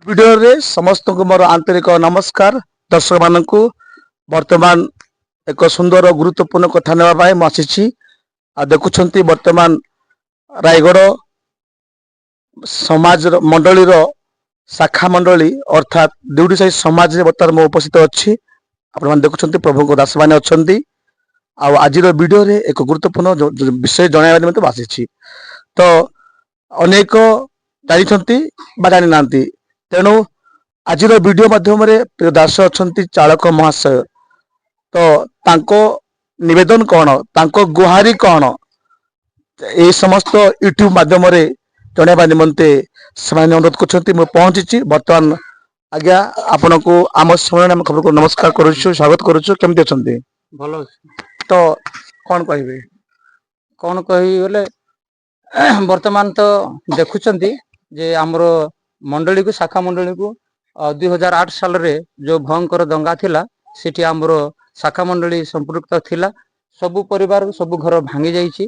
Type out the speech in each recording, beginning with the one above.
Video रे समस्त को मोर आंतरिक नमस्कार दर्शक मानक वर्तमान एक सुंदर गुरुत्वपूर्ण कथा नेबा आसी देखुं वर्तमान रायगढ़ समाज मंडली शाखा मंडली अर्थात देउडी साही समाज बर्तमान मो उपस्थित अच्छी आप देखुं प्रभु को दास मैंने अच्छा आज वीडियो रे एक गुरुत्वपूर्ण विषय जन मत आसी तो अनेक जानी जानी ना तेणु आज वीडियो माध्यम प्रिय दास अच्छा चालक महाशय तो तांको निवेदन कौन तांको गुहारी कौन ये समस्त यूट्यूब माध्यम जनवा निमंते से अनुरोध कर पहुंची बर्तमान आज्ञा आपण को आम समय खबर को नमस्कार करुछु स्वागत करुछु केमती अछंती भलो तो कौन कहिबे कौन कही बोले वर्तमान तो देखुचंती जे हमर मंडली को शाखा मंडली को 2008 साल रे जो भयंकर दंगा थिला सेठी हमर शाखा मंडली संपृक्त थिला सबु परिवार सबु घर भांगी जाइछि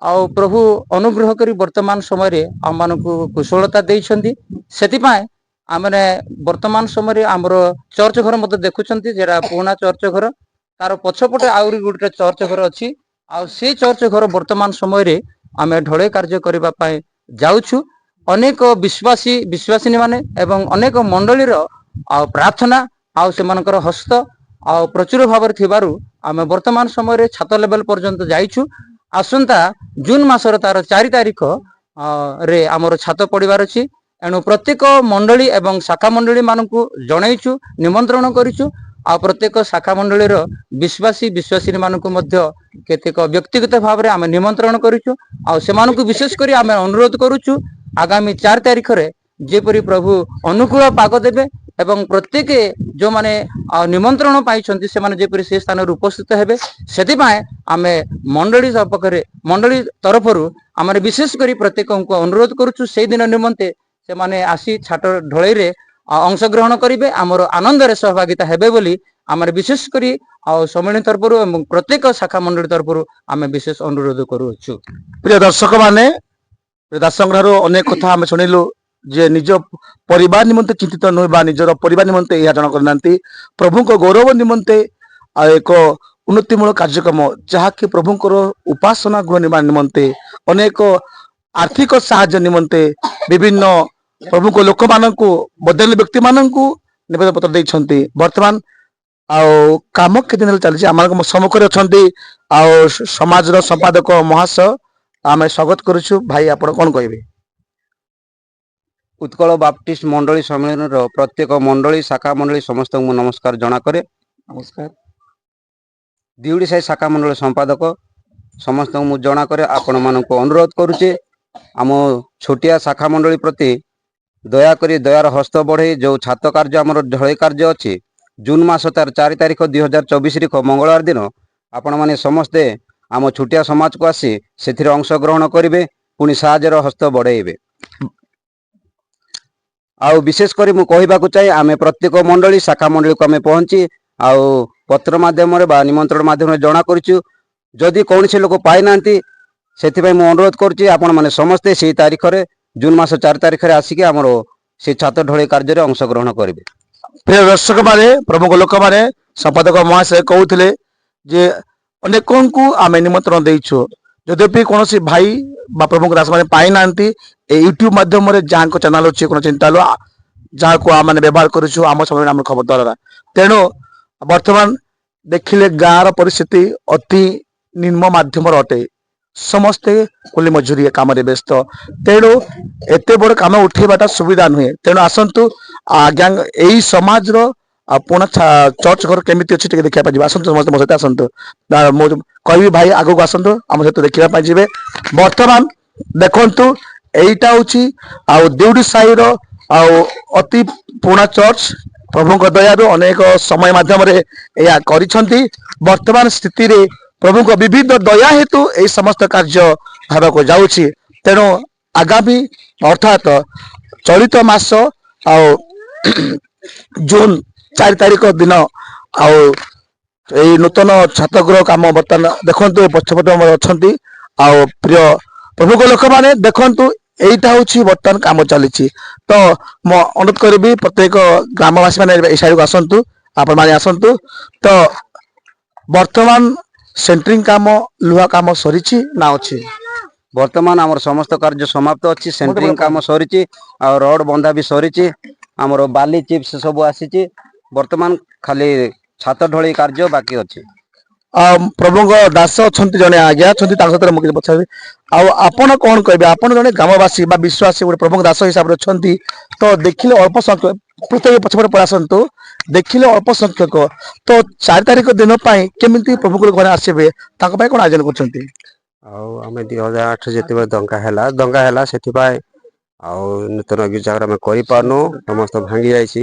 आ प्रभु अनुग्रह करी वर्तमान समय रे हम मानकु कुशलता देइछंती सेति पाए आमने वर्तमान समय रे हमर चर्च घर मते देखुचंती जेरा पुराना चर्च घर तार पछपटे आउरी गुटे चर्च घर अछि आ से चर्च घर वर्तमान समय रे आमे ढळे कार्य करिबा पाए जाउछु अनेक विश्वासी माने एवं अनेक मंडलीर प्रार्थना आउ सेमानकर हस्त आ प्रचुर भाव थिबारु आमे वर्तमान समय रे छात लेवल पर्यंत जाइछु आसंता जून मासर तार 4 तारिख रे हमर छात पड़िबार अछि एणु प्रत्येक मंडली एवं शाखा मंडली मानकु जणाइछु निमंत्रण करिछु आ प्रत्येक शाखा मंडलीर विश्वासी मानकु मध्य केतेक व्यक्तिगत भाव रे आमे निमंत्रण करिछु आ सेमानकु विशेष करी आमे अनुरोध करूछु आगामी 4 तारिख रे जेपरी प्रभु अनुकूल पाग देबे एवं प्रत्येक जो माने निमंत्रण पाइछंती से माने जेपरी से स्थान रे उपस्थित हेबे सेति पाए आमे मंडली पखरे मंडली तरफरु आमे विशेष करी प्रत्येक को अनुरोध करूछु से दिन निमंते से माने आसी छाट ढळई रे अंशग्रहण करिवे आमर आनंद रे सहभागिता हेबे बोली आमर विशेष करी सम्मेलन तरफरु एवं प्रत्येक शाखा मंडली तरफरु आमे विशेष अनुरोध करूछु। प्रिय दर्शक माने दासंग्रह अनेक कथा आम शुणिलु जे निज परिवार निमंते चिंतित नुह निजर परिवार निमंते यह जन करना प्रभु को गौरव निमंते एक उन्नतिमूलक कार्यक्रम जहाँकि प्रभुंर उपासना गृह निर्माण निमंते अनेक आर्थिक साहाय्य निमंते विभिन्न प्रभु को लोक मानक बदल व्यक्ति मानक निवेदन पत्र देइछंती वर्तमान काम के दिन चली आम सम्मुखें अच्छा समाज संपादक महाशय आम स्वागत करुछु भाई आप कौन कहे उत्कल बाप्टिस्ट मंडली सम्मेलन प्रत्येक मंडली शाखा मंडली समस्त को नमस्कार जना करे नमस्कार दिउडी साही शाखा मंडली संपादक समस्त को जना करे आपण मानक अनुरोध करुचे आम छोटिया शाखा मंडली प्रति दया करी दयार हस्त बढ़े जो छात कार्य आमर ढळे कार्य अच्छी जून मास तार 4 तारिख 2024 मंगलवार दिन आपण माने समस्ते आम छोटिया समाज को आसी से अंश ग्रहण करेंगे पुणी साहाଯ୍ୟର हस्त बढ़ेबे आउ विशेष करी मु कहबाकू चाहे आमे प्रत्येक मंडली शाखा मंडली को आमे पहुंची आउ पत्र माध्यम बा निमंत्रण माध्यम जना करूछु जदि कौन से लोक पाई नांती सेथिबाई मु अनुरोध करूची आपण माने समस्ते से तारिख रे जून मास 4 तारिख रे आसिके हमरो से छात्र ढळे कार्य रे अंश ग्रहण करेंगे। प्रिय दर्शक माने प्रमुख लोक माने संपादक महाशय कहउथिले जे अनेकों को आमे निमंत्रण देइछु यद्यपि कौन भाई बा प्रभु दास मैंने पाई ना यूट्यूब माध्यम जहाँ को चैनल अच्छे कौन चिंता लो जहाँ को आम व्यवहार करूँ आम समय आम खबर द्वारा तेणु वर्तमान देखिले गाँव परिस्थिति अति निम्न माध्यम अटे समस्ते कुली मजूरी काम व्यस्त तेणु एत बड़ कम उठेबाटा सुविधा नुहे तेणु आसतु आज्ञा यही समाज पुणा चर्च घर केमी अच्छी देखा पाए आसतु समस्त मो सहित आसतु कहि भाई आग को आसतु आम सहित देखा जी बर्तमान देखु यहीटा हूँ देउडी साही अति पुणा चर्च प्रभु दयारु अनेक समय मध्यम वर्तमान स्थिति रे प्रभु को विविध दया हेतु यही समस्त कार्य होगा को जाऊँगी तेणु आगामी अर्थात चलित मास जून 4 तारिख दिन नूतन छातगृह कम बर्तमान देखु पछपटे अच्छा प्रिय प्रभु को लोक मैंने देखु এইটা হচ্ছে বর্তমান কাম চালিছি। তো ମୁଁ ଅନୁରୋଧ କରିବି ପ୍ରତ୍ୟେକ ଗ୍ରାମବାସୀ ମାନେ এই ସାଇଡକୁ ଆସନ୍ତୁ, ଆପଣ ମାନେ ଆସନ୍ତୁ। ତ ବର୍ତ୍ତମାନ ସେଣ୍ଟ୍ରିଂ କାମ ଲୁହା କାମ ସରିଛି ନା ଅଛି? ବର୍ତ୍ତମାନ ଆମର ସମସ୍ତ କାର୍ଯ୍ୟ ସମାପ୍ତ ଅଛି। ସେଣ୍ଟ୍ରିଂ କାମ ସରିଛି, ଆଉ ରଡ୍ ବନ୍ଧା ବି ସରିଛି, ଆମର ବାଲି ଚିପ୍ସ ସବୁ ଆସିଛି। ବର୍ତ୍ତମାନ ଖାଲି ଛାତ ଢଳେଇ କାର୍ଯ୍ୟ ବାକି ଅଛି। ପ୍ରଭୁଙ୍କ ଦାସ ଅଛନ୍ତି, ଜଣେ ଆଜ୍ଞା ଅଛନ୍ତି, ତାଙ୍କ ସହିତ ମୁଁ କିଛି ପଚାରିବି। ଆଉ ଆପଣ କଣ କହିବେ? ଆପଣ ଜଣେ ଗ୍ରାମବାସୀ ବା ବିଶ୍ୱାସୀ, ଗୋଟେ ପ୍ରଭୁଙ୍କ ଦାସ ହିସାବରେ ଅଛନ୍ତି। ତ ଦେଖିଲେ ଅଳ୍ପ ସଂଖ୍ୟକ, ପ୍ରତ୍ୟେକ ପଛପଟେ ପଳେଇ ଆସନ୍ତୁ, ଦେଖିଲେ ଅଳ୍ପ ସଂଖ୍ୟକ, ତ 4 ତାରିଖ ଦିନ ପାଇଁ କେମିତି ପ୍ରଭୁଙ୍କ ଘରେ ଆସିବେ, ତାଙ୍କ ପାଇଁ କଣ ଆୟୋଜନ କରୁଛନ୍ତି? ଆଉ ଆମେ 2008 ଯେତେବେଳେ ଦଙ୍ଗା ହେଲା ସେଥିପାଇଁ ଆଉ ନୂତନ ଗିର୍ଜାଘର ଆମେ କରିପାରୁନୁ, ସମସ୍ତ ଭାଙ୍ଗି ଯାଇଛି।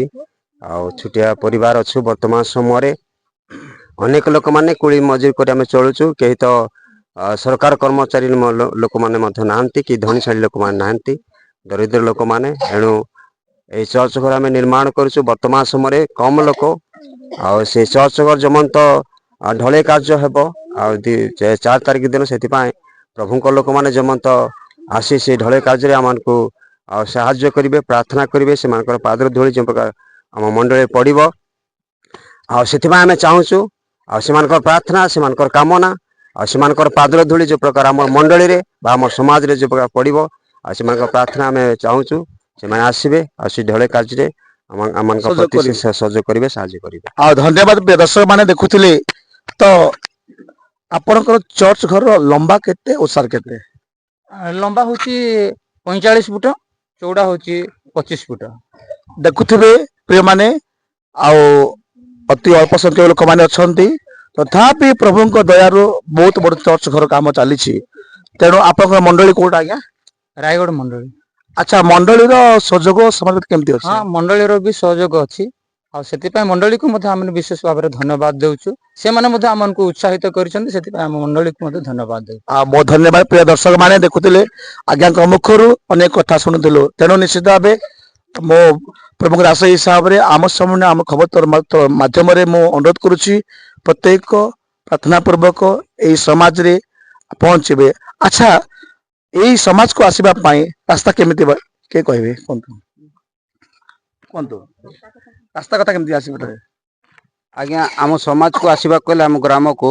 ଆଉ ଛୋଟିଆ ପରିବାର ଅଛୁ। ବର୍ତ୍ତମାନ ସମୟରେ ଅନେକ ଲୋକମାନେ କୁଳି ମଜୁରି କରି ଆମେ ଚଳୁଛୁ। କେହି ତ ସରକାର କର୍ମଚାରୀ ଲୋକମାନେ ମଧ୍ୟ ନାହାନ୍ତି, କି ଧନୀଶାଳୀ ଲୋକମାନେ ନାହାନ୍ତି, ଦରିଦ୍ର ଲୋକମାନେ। ଏଣୁ ଏଇ ଚର୍ଚ୍ଚ ଘର ଆମେ ନିର୍ମାଣ କରୁଛୁ। ବର୍ତ୍ତମାନ ସମୟରେ କମ୍ ଲୋକ, ଆଉ ସେ ଚର୍ଚ୍ଚ ଘର ଯେମନ୍ତ ଢଳେଇ କାର୍ଯ୍ୟ ହେବ ଆଉ 4 ତାରିଖ ଦିନ, ସେଥିପାଇଁ ପ୍ରଭୁଙ୍କ ଲୋକମାନେ ଯେମନ୍ତ ଆସି ସେ ଢଳେଇ କାର୍ଯ୍ୟରେ ଆମମାନଙ୍କୁ ଆଉ ସାହାଯ୍ୟ କରିବେ, ପ୍ରାର୍ଥନା କରିବେ, ସେମାନଙ୍କର ପାଦର ଧୂଳି ଯେଉଁ ପ୍ରକାର ଆମ ମଣ୍ଡଳୀରେ ପଡ଼ିବ, ଆଉ ସେଥିପାଇଁ ଆମେ ଚାହୁଁଛୁ। ଆଉ ସେମାନଙ୍କର ପ୍ରାର୍ଥନା, ସେମାନଙ୍କର କାମନା, ଆଉ ସେମାନଙ୍କର ପାଦର ଧୂଳି ଯେଉଁ ପ୍ରକାର ଆମର ମଣ୍ଡଳୀରେ ବା ଆମ ସମାଜରେ ଯେଉଁ ପ୍ରକାର ପଡ଼ିବ, ଆଉ ସେମାନଙ୍କର ପ୍ରାର୍ଥନା ଆମେ ଚାହୁଁଛୁ। ସେମାନେ ଆସିବେ ଆଉ ସେ ଢଳେଇ କାର୍ଯ୍ୟରେ ଆମମାନଙ୍କ ସହଯୋଗ ପ୍ରତି କରିବେ। ସହଯୋଗ କରିବେ, ସାହାଯ୍ୟ କରିବେ। ଆଉ ଧନ୍ୟବାଦ। ପ୍ରିୟ ଦର୍ଶକ ମାନେ ଦେଖୁଥିଲେ, ତ ଆପଣଙ୍କର ଚର୍ଚ୍ଚ ଘରର ଲମ୍ବା କେତେ, ଓସାର କେତେ? ଲମ୍ବା ହଉଛି 45 ଫୁଟ, ଚଉଡା ହଉଛି 25 ଫୁଟ। ଦେଖୁଥିବେ ପ୍ରିୟମାନେ, ଆଉ ଅତି ଅଳ୍ପ ସଂଖ୍ୟକ ଲୋକମାନେ ଅଛନ୍ତି, ତଥାପି ପ୍ରଭୁଙ୍କ ଦୟାରୁ ବହୁତ ବଡ ଚର୍ଚ୍ଚ ଘର କାମ ଚାଲିଛି। ତେଣୁ ଆପଣଙ୍କର ମଣ୍ଡଳୀ କୋଉଟା ଆଜ୍ଞା? ରାୟଗଡ଼ ମଣ୍ଡଳୀ। ଆଚ୍ଛା, ମଣ୍ଡଳୀର ସହଯୋଗ ସମାଜ କେମିତି ଅଛି? ହଁ, ମଣ୍ଡଳୀର ବି ସହଯୋଗ ଅଛି। ଆଉ ସେଥିପାଇଁ ମଣ୍ଡଳୀକୁ ମଧ୍ୟ ଆମେ ବିଶେଷ ଭାବରେ ଧନ୍ୟବାଦ ଦେଉଛୁ। ସେମାନେ ମଧ୍ୟ ଆମକୁ ଉତ୍ସାହିତ କରିଛନ୍ତି, ସେଥିପାଇଁ ଆମ ମଣ୍ଡଳୀକୁ ମଧ୍ୟ ଧନ୍ୟବାଦ ଦେଉଛୁ। ବହୁତ ଧନ୍ୟବାଦ। ପ୍ରିୟ ଦର୍ଶକ ମାନେ ଦେଖୁଥିଲେ, ଆଜ୍ଞାଙ୍କ ମୁଖରୁ ଅନେକ କଥା ଶୁଣୁଥିଲୁ। ତେଣୁ ନିଶ୍ଚିତ ଭାବେ ମୋ ପ୍ରଭୁଙ୍କ ଦାସ ହିସାବରେ ଆମ ସାମନେ, ଆମ ଖବର ମାଧ୍ୟମରେ ମୁଁ ଅନୁରୋଧ କରୁଛି, ପ୍ରତ୍ୟେକ ପ୍ରାର୍ଥନା ପୂର୍ବକ ଏଇ ସମାଜରେ ପହଞ୍ଚିବେ। ଆଚ୍ଛା, ଏଇ ସମାଜକୁ ଆସିବା ପାଇଁ ରାସ୍ତା କେମିତି, କିଏ କହିବେ? କୁହନ୍ତୁ କୁହନ୍ତୁ, ରାସ୍ତା କଥା କେମିତି ଆସିବେ? ଆଜ୍ଞା, ଆମ ସମାଜକୁ ଆସିବାକୁ ହେଲେ, ଆମ ଗ୍ରାମକୁ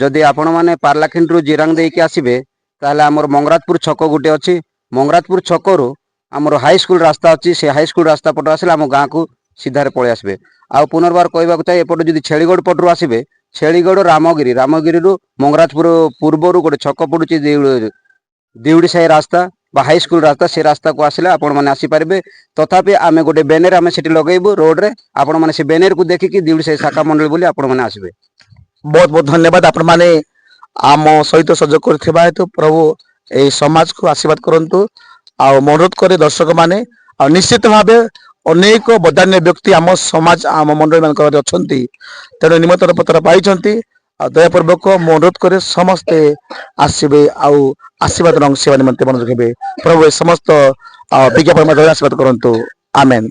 ଯଦି ଆପଣମାନେ ପାର୍ଲାଖେଣ୍ଡରୁ ଜିରାଙ୍ଗ ଦେଇକି ଆସିବେ, ତାହେଲେ ଆମର ମଙ୍ଗରାଜପୁର ଛକ ଗୋଟେ ଅଛି। ମଙ୍ଗରାଜପୁର ଛକରୁ ଆମର ହାଇସ୍କୁଲ ରାସ୍ତା ଅଛି। ସେ ହାଇସ୍କୁଲ ରାସ୍ତା ପଟ ଆସିଲେ ଆମ ଗାଁକୁ ସିଧାରେ ପଳେଇ ଆସିବେ। ଆଉ ପୁନର୍ବାର କହିବାକୁ ଚାହେଁ, ଏପଟେ ଯଦି ଛେଳିଗଡ଼ ପଟରୁ ଆସିବେ, ଛେଳିଗଡ଼ ରାମଗିରିରୁ ମଙ୍ଗରାଜପୁର ପୂର୍ବରୁ ଗୋଟେ ଛକ ପଡୁଛି, ଦିଉଡ଼ି ସାହି ରାସ୍ତା ବା ହାଇସ୍କୁଲ ରାସ୍ତା, ସେ ରାସ୍ତାକୁ ଆସିଲେ ଆପଣମାନେ ଆସିପାରିବେ। ତଥାପି ଆମେ ଗୋଟେ ବ୍ୟାନର ଆମେ ସେଠି ଲଗେଇବୁ ରୋଡରେ, ଆପଣମାନେ ସେ ବ୍ୟାନରକୁ ଦେଖିକି ଦିଉଡ଼ି ସାହି ଶାଖା ମଣ୍ଡଳୀ ବୋଲି ଆପଣମାନେ ଆସିବେ। ବହୁତ ବହୁତ ଧନ୍ୟବାଦ। ଆପଣମାନେ ଆମ ସହିତ ସହଯୋଗ କରିଥିବା ହେତୁ ପ୍ରଭୁ ଏଇ ସମାଜକୁ ଆଶୀର୍ବାଦ କରନ୍ତୁ। ଆଉ ମୁଁ ଅନୁରୋଧ କରେ ଦର୍ଶକ ମାନେ, ଆଉ ନିଶ୍ଚିତ ଭାବେ ଅନେକ ବଦାନ୍ୟ ବ୍ୟକ୍ତି ଆମ ସମାଜ, ଆମ ମଣ୍ଡଳୀ ମାନଙ୍କର ଅଛନ୍ତି। ତେଣୁ ନିମନ୍ତ୍ରଣ ପତ୍ର ପାଇଛନ୍ତି। ଆଉ ଦୟାପୂର୍ବକ ମୁଁ ଅନୁରୋଧ କରେ, ସମସ୍ତେ ଆସିବେ ଆଉ ଆଶୀର୍ବାଦ ସେବା ନିମନ୍ତେ ମନୋଯୋଗ ହେବେ। ପ୍ରଭୁ ଏ ସମସ୍ତ ବିଜ୍ଞାପନ ମାଧ୍ୟମରେ ଆଶୀର୍ବାଦ କରନ୍ତୁ। ଆମେନ୍।